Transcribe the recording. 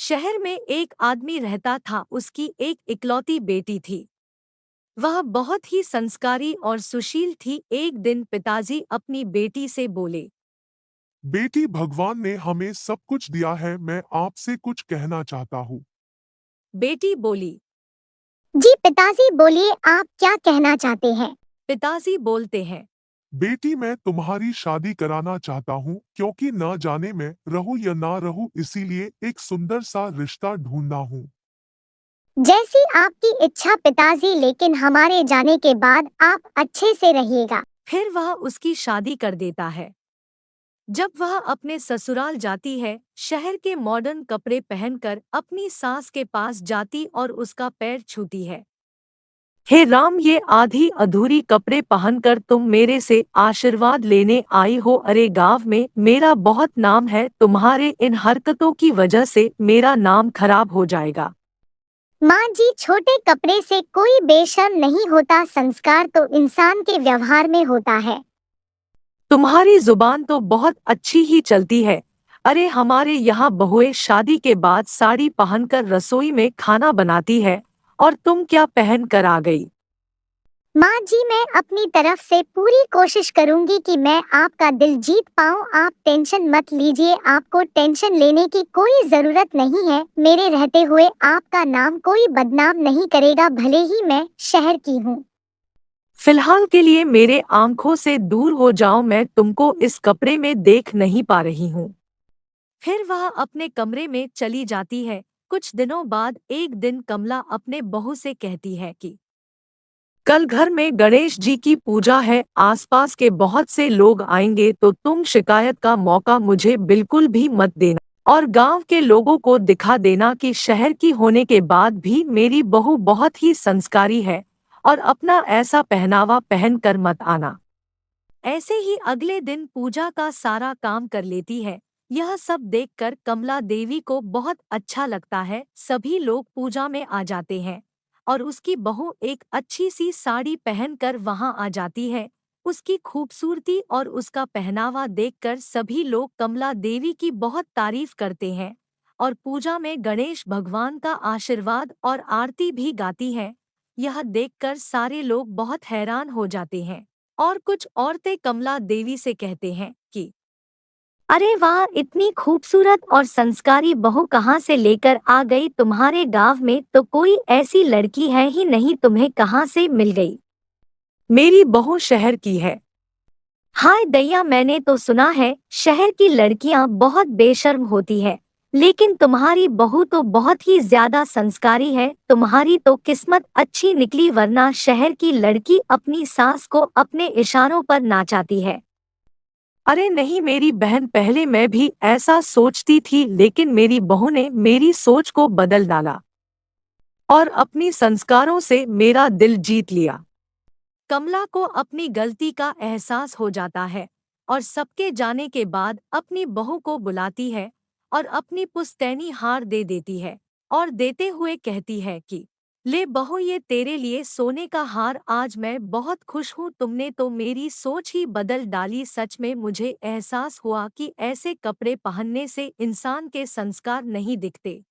शहर में एक आदमी रहता था। उसकी एक इकलौती बेटी थी। वह बहुत ही संस्कारी और सुशील थी। एक दिन पिताजी अपनी बेटी से बोले। बेटी, भगवान ने हमें सब कुछ दिया है, मैं आपसे कुछ कहना चाहता हूँ। बेटी बोली। जी पिताजी बोलिए, आप क्या कहना चाहते हैं। पिताजी बोलते हैं। बेटी, मैं तुम्हारी शादी कराना चाहता हूँ क्योंकि न जाने मैं रहूँ या ना रहूँ, इसीलिए एक सुंदर सा रिश्ता ढूंढना हूँ। जैसी आपकी इच्छा पिताजी, लेकिन हमारे जाने के बाद आप अच्छे से रहिएगा। फिर वह उसकी शादी कर देता है। जब वह अपने ससुराल जाती है, शहर के मॉडर्न कपड़े पहनकर अपनी सास के पास जाती और उसका पैर छूती है। हे राम, ये आधी अधूरी कपड़े पहनकर तुम मेरे से आशीर्वाद लेने आई हो? अरे गांव में मेरा बहुत नाम है, तुम्हारे इन हरकतों की वजह से मेरा नाम खराब हो जाएगा। माँ जी, छोटे कपड़े से कोई बेशर्म नहीं होता, संस्कार तो इंसान के व्यवहार में होता है। तुम्हारी जुबान तो बहुत अच्छी ही चलती है। अरे हमारे यहाँ बहुएं शादी के बाद साड़ी पहनकर रसोई में खाना बनाती है, और तुम क्या पहन कर आ गई? माँ जी, मैं अपनी तरफ से पूरी कोशिश करूंगी कि मैं आपका दिल जीत पाऊँ। आप टेंशन मत लीजिए, आपको टेंशन लेने की कोई जरूरत नहीं है। मेरे रहते हुए आपका नाम कोई बदनाम नहीं करेगा, भले ही मैं शहर की हूँ। फिलहाल के लिए मेरे आंखों से दूर हो जाओ, मैं तुमको इस कपड़े में देख नहीं पा रही हूँ। फिर वह अपने कमरे में चली जाती है। कुछ दिनों बाद एक दिन कमला अपने बहू से कहती है कि कल घर में गणेश जी की पूजा है, आसपास के बहुत से लोग आएंगे, तो तुम शिकायत का मौका मुझे बिल्कुल भी मत देना, और गांव के लोगों को दिखा देना कि शहर की होने के बाद भी मेरी बहू बहुत ही संस्कारी है, और अपना ऐसा पहनावा पहन कर मत आना। ऐसे ही अगले दिन पूजा का सारा काम कर लेती है। यह सब देखकर कमला देवी को बहुत अच्छा लगता है। सभी लोग पूजा में आ जाते हैं, और उसकी बहू एक अच्छी सी साड़ी पहनकर वहां आ जाती है। उसकी खूबसूरती और उसका पहनावा देखकर सभी लोग कमला देवी की बहुत तारीफ करते हैं, और पूजा में गणेश भगवान का आशीर्वाद और आरती भी गाती हैं। यह देखकर सारे लोग बहुत हैरान हो जाते हैं, और कुछ औरतें कमला देवी से कहते हैं कि अरे वाह, इतनी खूबसूरत और संस्कारी बहू कहाँ से लेकर आ गई? तुम्हारे गांव में तो कोई ऐसी लड़की है ही नहीं, तुम्हें कहाँ से मिल गई? मेरी बहू शहर की है। हाय दैया, मैंने तो सुना है शहर की लड़कियां बहुत बेशर्म होती है, लेकिन तुम्हारी बहू तो बहुत ही ज्यादा संस्कारी है। तुम्हारी तो किस्मत अच्छी निकली, वरना शहर की लड़की अपनी सास को अपने इशारों पर नाचाती है। अरे नहीं मेरी बहन, पहले मैं भी ऐसा सोचती थी, लेकिन मेरी बहू ने मेरी सोच को बदल डाला और अपनी संस्कारों से मेरा दिल जीत लिया। कमला को अपनी गलती का एहसास हो जाता है, और सबके जाने के बाद अपनी बहू को बुलाती है और अपनी पुश्तैनी हार दे देती है, और देते हुए कहती है कि ले बहू, ये तेरे लिए सोने का हार। आज मैं बहुत खुश हूँ, तुमने तो मेरी सोच ही बदल डाली। सच में मुझे एहसास हुआ कि ऐसे कपड़े पहनने से इंसान के संस्कार नहीं दिखते।